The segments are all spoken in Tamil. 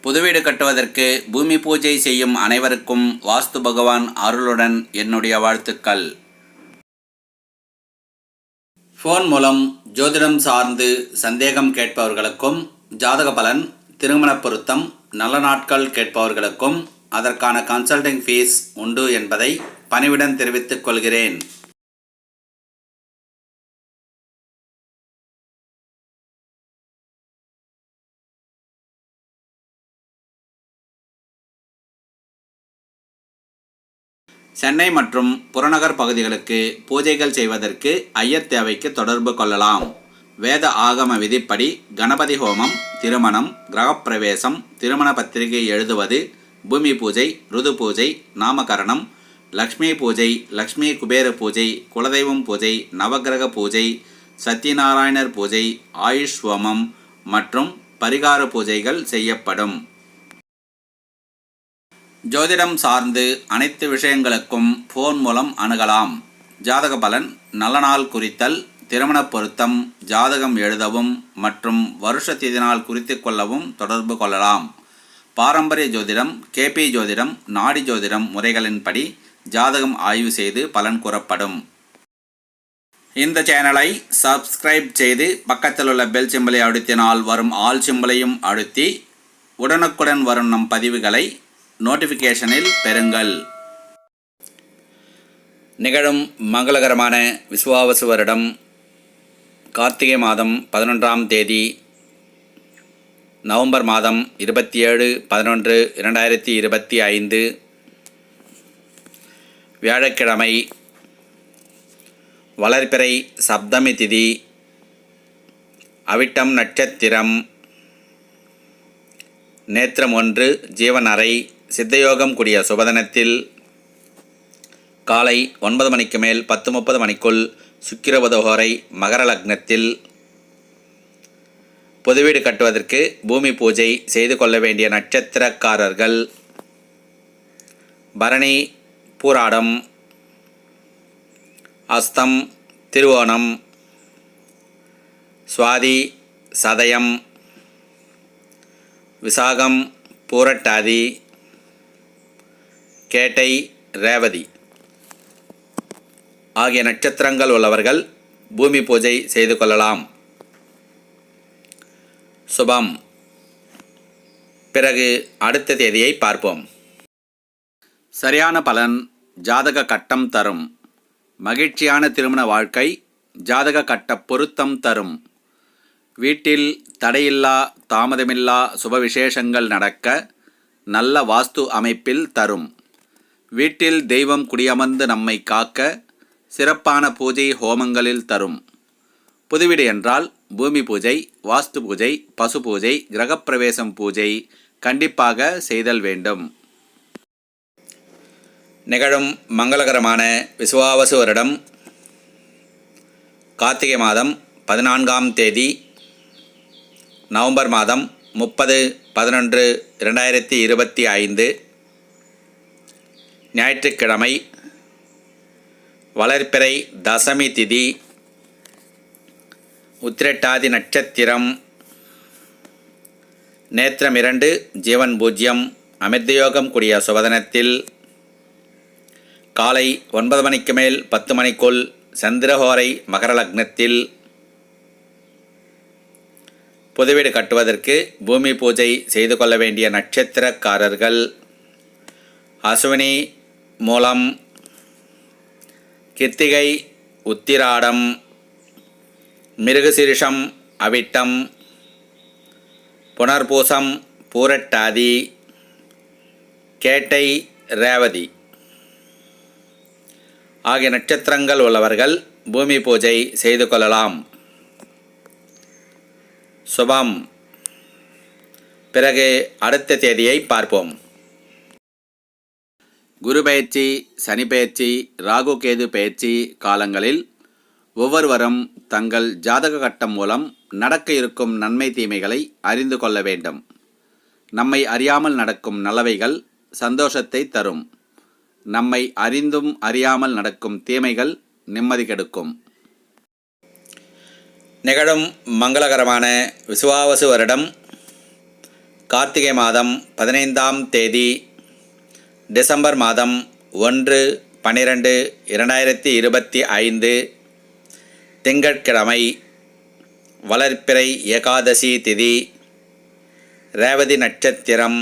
புது வீடு கட்டுவதற்கு பூமி பூஜை செய்யும் அனைவருக்கும் வாஸ்து பகவான் அருளுடன் என்னுடைய வாழ்த்துக்கள். ஃபோன் மூலம் ஜோதிடம் சார்ந்து சந்தேகம் கேட்பவர்களுக்கும், ஜாதக பலன், திருமண பொருத்தம், நல்ல நாட்கள் கேட்பவர்களுக்கும் அதற்கான கன்சல்டிங் ஃபீஸ் உண்டு என்பதை பணிவுடன் தெரிவித்துக் கொள்கிறேன். சென்னை மற்றும் புறநகர் பகுதிகளுக்கு பூஜைகள் செய்வதற்கு ஐயர் தேவைக்கு தொடர்பு கொள்ளலாம். வேத ஆகம விதிப்படி கணபதி ஹோமம், திருமணம், கிரகப்பிரவேசம், திருமண பத்திரிகை எழுதுவது, பூமி பூஜை, ருது பூஜை, நாமகரணம், லக்ஷ்மி பூஜை, லக்ஷ்மி குபேர பூஜை, குலதெய்வம் பூஜை, நவகிரக பூஜை, சத்யநாராயணர் பூஜை, ஆயுஷ் ஹோமம் மற்றும் பரிகார பூஜைகள் செய்யப்படும். ஜோதிடம் சார்ந்து அனைத்து விஷயங்களுக்கும் ஃபோன் மூலம் அணுகலாம். ஜாதக பலன், நல்ல நாள் குறித்தல், திருமண பொருத்தம், ஜாதகம் எழுதவும் மற்றும் வருஷ திதி நாள் குறித்து கொள்ளவும் தொடர்பு கொள்ளலாம். பாரம்பரிய ஜோதிடம், கேபி ஜோதிடம், நாடி ஜோதிடம் முறைகளின்படி ஜாதகம் ஆய்வு செய்து பலன் கூறப்படும். இந்த சேனலை சப்ஸ்கிரைப் செய்து பக்கத்தில் உள்ள பெல் சிம்பலை அழுத்தினால் வரும் ஆல் சிம்பலையும் அழுத்தி உடனுக்குடன் வரும் நம் பதிவுகளை நோட்டிஃபிகேஷனில் பெறுங்கள். நிகழும் மங்களகரமான விசுவாவசு வருடம் கார்த்திகை மாதம் 11ஆம் தேதி நவம்பர் மாதம் 27/11/2025 வியாழக்கிழமை, வளர்பிறை சப்தமி திதி, அவிட்டம் நட்சத்திரம், நேத்திரம் 1, ஜீவன் அறை, சித்தயோகம் கூடிய சுபதனத்தில் காலை 9 மணிக்கு மேல் 10:30 மணிக்குள் சுக்கிரவதோகரை மகர லக்னத்தில் புதுவீடு கட்டுவதற்கு பூமி பூஜை செய்து கொள்ள வேண்டிய நட்சத்திரக்காரர்கள் பரணி, பூராடம், அஸ்தம், திருவோணம், சுவாதி, சதயம், விசாகம், பூரட்டாதி, கேட்டை, ரேவதி ஆகிய நட்சத்திரங்கள் உள்ளவர்கள் பூமி பூஜை செய்து கொள்ளலாம். சுபம். பிறகு அடுத்த தேதியை பார்ப்போம். சரியான பலன் ஜாதக கட்டம் தரும். மகிழ்ச்சியான திருமண வாழ்க்கை ஜாதக கட்ட பொருத்தம் தரும். வீட்டில் தடையில்லா, தாமதமில்லா சுப விசேஷங்கள் நடக்க நல்ல வாஸ்து அமைப்பில் தரும். வீட்டில் தெய்வம் குடியமர்ந்து நம்மை காக்க சிறப்பான பூஜை ஹோமங்களில் தரும். புதுவீடு என்றால் பூமி பூஜை, வாஸ்து பூஜை, பசு பூஜை, கிரகப்பிரவேசம் பூஜை கண்டிப்பாக செய்தல் வேண்டும். நிகழும் மங்களகரமான விசுவாவசு வருடம் கார்த்திகை மாதம் 14ஆம் தேதி நவம்பர் மாதம் 30/11/2025 ஞாயிற்றுக்கிழமை, வளர்பிறை தசமி திதி, உத்திரட்டாதி நட்சத்திரம், நேத்திரம் 2, ஜீவன் 0, அமிர்தயோகம் கூடிய சுபதனத்தில் காலை 9 மணிக்கு மேல் 10 மணிக்குள் சந்திரஹோரை மகர லக்னத்தில் புதுவீடு கட்டுவதற்கு பூமி பூஜை செய்து கொள்ள வேண்டிய நட்சத்திரக்காரர்கள் அசுவினி, மூலம், கிருத்திகை, உத்திராடம், மிருகசீரிஷம், அவிட்டம், புனர்பூசம், பூரட்டாதி, கேட்டை, ரேவதி ஆகிய நட்சத்திரங்கள் உள்ளவர்கள் பூமி பூஜை செய்து கொள்ளலாம். சுபம். பிறகு அடுத்த தேதியை பார்ப்போம். குரு பெயர்ச்சி, சனி பெயர்ச்சி, ராகு கேது பெயர்ச்சி காலங்களில் ஒவ்வொருவரும் தங்கள் ஜாதக கட்டம் மூலம் நடக்க இருக்கும் நன்மை தீமைகளை அறிந்து கொள்ள வேண்டும். நம்மை அறியாமல் நடக்கும் நல்லவைகள் சந்தோஷத்தை தரும். நம்மை அறிந்தும் அறியாமல் நடக்கும் தீமைகள் நிம்மதி கெடுக்கும். நிகழும் மங்களகரமான விசுவாவசு வருடம் கார்த்திகை மாதம் 15ஆம் தேதி டிசம்பர் மாதம் 1/12/2025 திங்கட்கிழமை, வளர்ப்பிறை ஏகாதசி திதி, ரேவதி நட்சத்திரம்,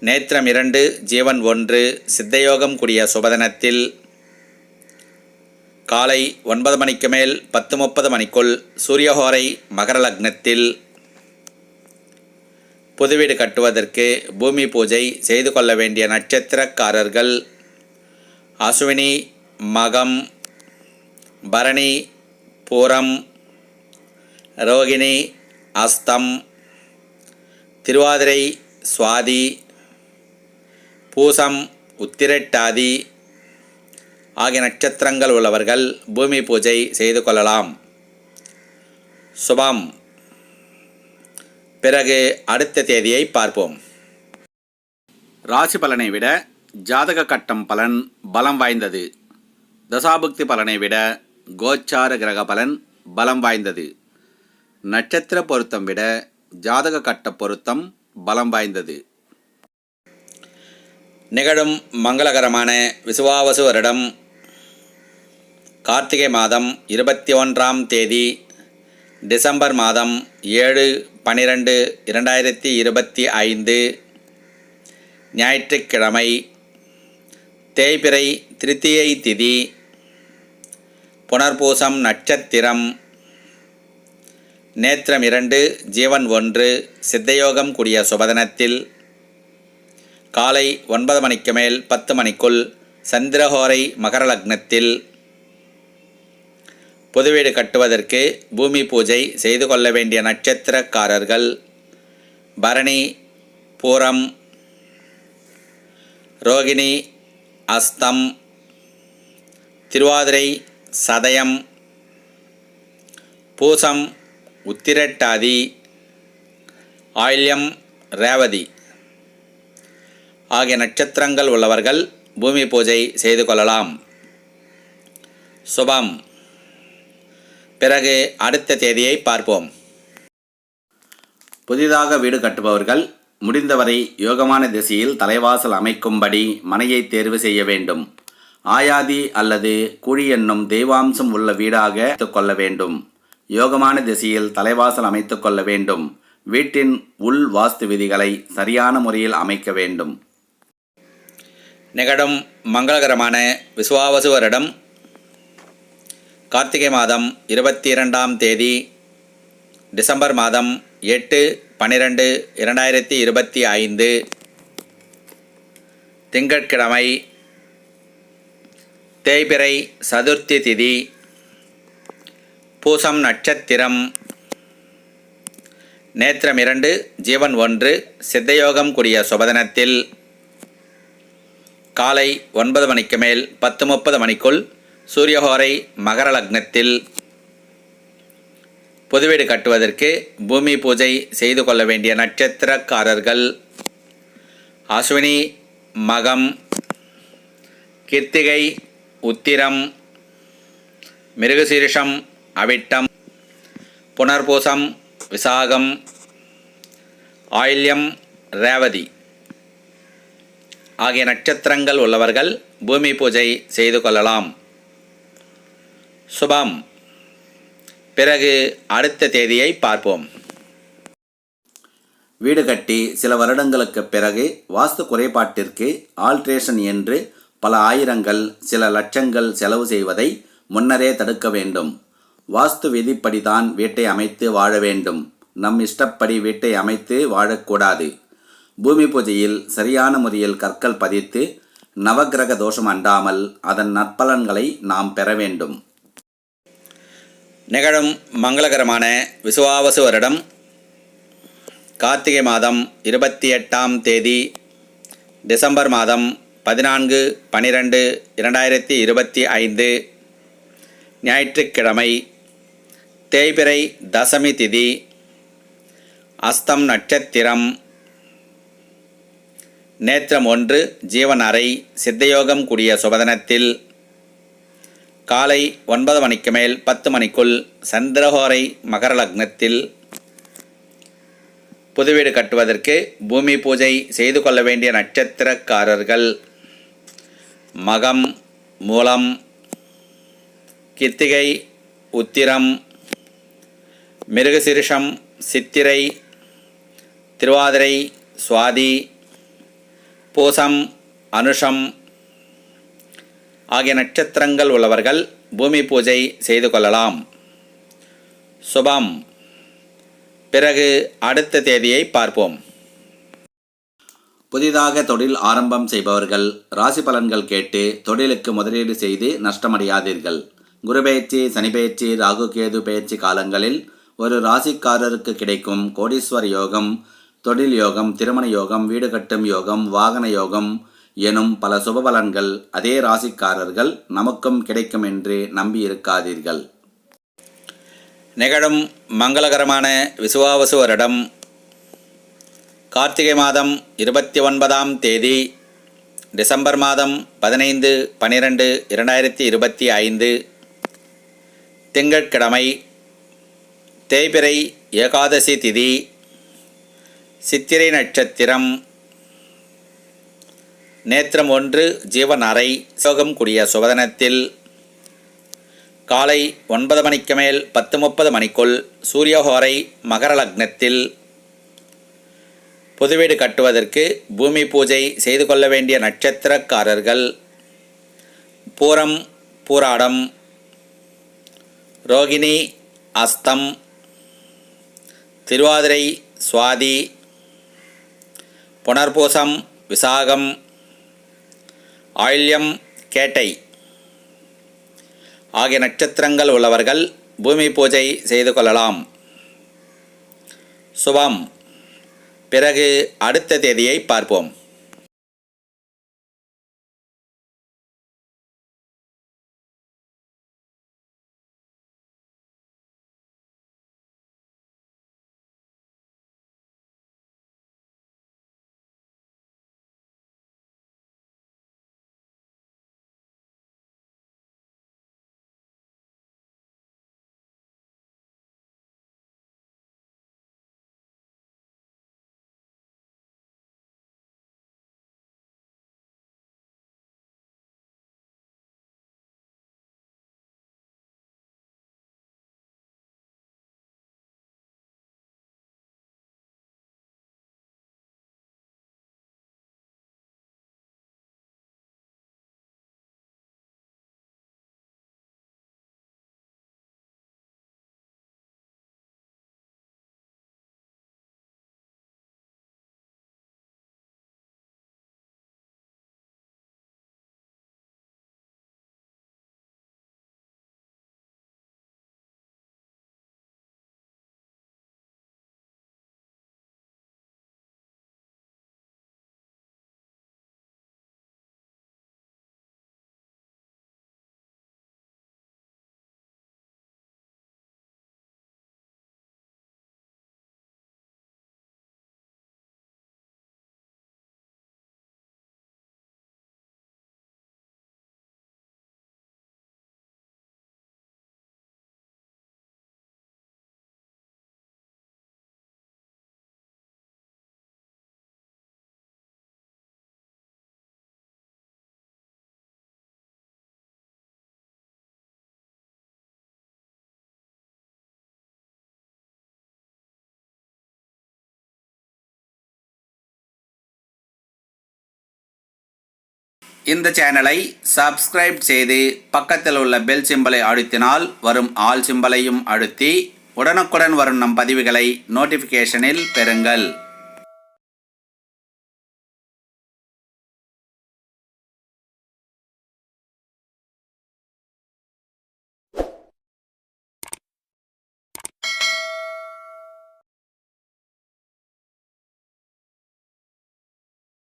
நேத்திரம் 2, ஜீவன் 1, சித்தயோகம் கூடிய சுபதினத்தில் காலை 9 மணிக்கு மேல் 10:30 மணிக்குள் சூரியஹோரை மகர லக்னத்தில் புதுவீடு கட்டுவதற்கு பூமி பூஜை செய்து கொள்ள வேண்டிய நட்சத்திரக்காரர்கள் அஸ்வினி, மகம், பரணி, பூரம், ரோகிணி, அஸ்தம், திருவாதிரை, சுவாதி, பூசம், உத்திரட்டாதி ஆகிய நட்சத்திரங்கள் உள்ளவர்கள் பூமி பூஜை செய்து கொள்ளலாம். சுபம். பிறகு அடுத்த தேதியை பார்ப்போம். ராசி பலனை விட ஜாதக கட்டம் பலன் பலம் வாய்ந்தது. தசாபுக்தி பலனை விட கோச்சார கிரக பலன் பலம் வாய்ந்தது. நட்சத்திர பொருத்தம் விட ஜாதக கட்ட பொருத்தம் பலம் வாய்ந்தது. நிகழும் மங்களகரமான விசுவாவசு வருடம் கார்த்திகை மாதம் 21ஆம் தேதி டிசம்பர் மாதம் 7/12/2025 ஞாயிற்றுக்கிழமை, தேய்பிறை திருத்தியை திதி, புனர்பூசம் நட்சத்திரம், நேத்திரம் 2, ஜீவன் 1, சித்தயோகம் கூடிய சுபதினத்தில் காலை 9 மணிக்கு மேல் 10 மணிக்குள் சந்திரஹோரை மகர லக்னத்தில் புதுவீடு கட்டுவதற்கு பூமி பூஜை செய்து கொள்ள வேண்டிய நட்சத்திரக்காரர்கள் பரணி, பூரம், ரோகிணி, அஸ்தம், திருவாதிரை, சதயம், பூசம், உத்திரட்டாதி, ஆயில்யம், ரேவதி ஆகிய நட்சத்திரங்கள் உள்ளவர்கள் பூமி பூஜை செய்து கொள்ளலாம். சுபம். பிறகு அடுத்த தேதியை பார்ப்போம். புதிதாக வீடு கட்டுபவர்கள் முடிந்தவரை யோகமான திசையில் தலைவாசல் அமைக்கும்படி மனையை தேர்வு செய்ய வேண்டும். ஆயாதி அல்லது குழி என்னும் தெய்வாம்சம் உள்ள வீடாக கொள்ள வேண்டும். யோகமான திசையில் தலைவாசல் அமைத்து கொள்ள வேண்டும். வீட்டின் உள் வாஸ்து விதிகளை சரியான முறையில் அமைக்க வேண்டும். நிகழும் மங்களகரமான விசுவாவசு வருடம் கார்த்திகை மாதம் 22ஆம் தேதி டிசம்பர் மாதம் 8/12/2025 திங்கட்கிழமை, தேய்பிறை சதுர்த்தி திதி, பூசம் நட்சத்திரம், நேத்திரம் 2, ஜீவன் 1, சித்தயோகம் கூடிய சுபதினத்தில் காலை 9 மணிக்கு மேல் 10:30 மணிக்குள் சூரியஹோரை மகர லக்னத்தில் புதுவீடு கட்டுவதற்கு பூமி பூஜை செய்து கொள்ள வேண்டிய நட்சத்திரக்காரர்கள் அஸ்வினி, மகம், கிருத்திகை, உத்திரம், மிருகசீரிஷம், அவிட்டம், புனர்பூசம், விசாகம், ஆயில்யம், ரேவதி ஆகிய நட்சத்திரங்கள் உள்ளவர்கள் பூமி பூஜை செய்து கொள்ளலாம். சுபம். பிறகு அடுத்த தேதியை பார்ப்போம். வீடு கட்டி சில வருடங்களுக்கு பிறகு வாஸ்து குறைபாட்டிற்கு ஆல்ட்ரேஷன் என்று பல ஆயிரங்கள் சில லட்சங்கள் செலவு செய்வதை முன்னரே தடுக்க வேண்டும். வாஸ்து விதிப்படிதான் வீட்டை அமைத்து வாழ வேண்டும். நம் இஷ்டப்படி வீட்டை அமைத்து வாழக்கூடாது. பூமி பூஜையில் சரியான முறையில் கற்கள் பதித்து நவக்கிரக தோஷம் அண்டாமல் அதன் நற்பலன்களை நாம் பெற வேண்டும். நிகழும் மங்களகரமான விசுவாவசு வருடம் கார்த்திகை மாதம் 28ஆம் தேதி டிசம்பர் மாதம் 14/12/2025 ஞாயிற்றுக்கிழமை, தேய்பிறை தசமி திதி, அஸ்தம் நட்சத்திரம், நேத்திரம் 1, ஜீவன் அறை, சித்தயோகம் கூடிய சுபதினத்தில் காலை 9 மணிக்கு மேல் 10 மணிக்குள் சந்திரஹோரை மகர லக்னத்தில் புது வீடு கட்டுவதற்கு பூமி பூஜை செய்து கொள்ள வேண்டிய நட்சத்திரக்காரர்கள் மகம், மூலம், கிருத்திகை, உத்திரம், மிருகசீரிஷம், சித்திரை, திருவாதிரை, சுவாதி, பூசம், அனுஷம் ஆகிய நட்சத்திரங்கள் உள்ளவர்கள் பூமி பூஜை செய்து கொள்ளலாம். சுபம். பிறகு அடுத்த தேதியை பார்ப்போம். புதிதாக தொழில் ஆரம்பம் செய்பவர்கள் ராசி பலன்கள் கேட்டு தொழிலுக்கு முதலீடு செய்து நஷ்டமடையாதீர்கள். குரு பெயர்ச்சி, சனி பெயர்ச்சி, ராகு கேது பெயர்ச்சி காலங்களில் ஒரு ராசிக்காரருக்கு கிடைக்கும் கோடீஸ்வர யோகம், தொழில் யோகம், திருமண யோகம், வீடு கட்டும் யோகம், வாகன யோகம் எனும் பல சுப பலன்கள் அதே ராசிக்காரர்கள் நமக்கும் கிடைக்கும் என்று நம்பி இருக்காதீர்கள். நிகழும் மங்களகரமான விசுவாவசு வருடம் கார்த்திகை மாதம் 29ஆம் தேதி, டிசம்பர் மாதம் 15/12/2025 திங்கட்கிழமை, தேய்பிறை ஏகாதசி திதி, சித்திரை நட்சத்திரம், நேத்திரம் 1, ஜீவன் அறை, யோகம் கூடிய சுபதினத்தில் காலை 9 மணிக்கு மேல் 10:30 மணிக்குள் சூரியஹோரை மகர லக்னத்தில் புதுவீடு கட்டுவதற்கு பூமி பூஜை செய்து கொள்ள வேண்டிய நட்சத்திரக்காரர்கள் பூரம், பூராடம், ரோகிணி, அஸ்தம், திருவாதிரை, சுவாதி, புனர்பூசம், விசாகம், ஆயில்யம், கேட்டை ஆகிய நட்சத்திரங்கள் உள்ளவர்கள் பூமி பூஜை செய்து கொள்ளலாம். சுபம். பிறகு அடுத்த தேதியை பார்ப்போம். இந்த சேனலை சப்ஸ்கிரைப் செய்து பக்கத்தில் உள்ள பெல் சிம்பலை அழுத்தினால் வரும் ஆல் சிம்பலையும் அழுத்தி உடனுக்குடன் வரும் நம் பதிவுகளை நோட்டிஃபிகேஷனில் பெறுங்கள்.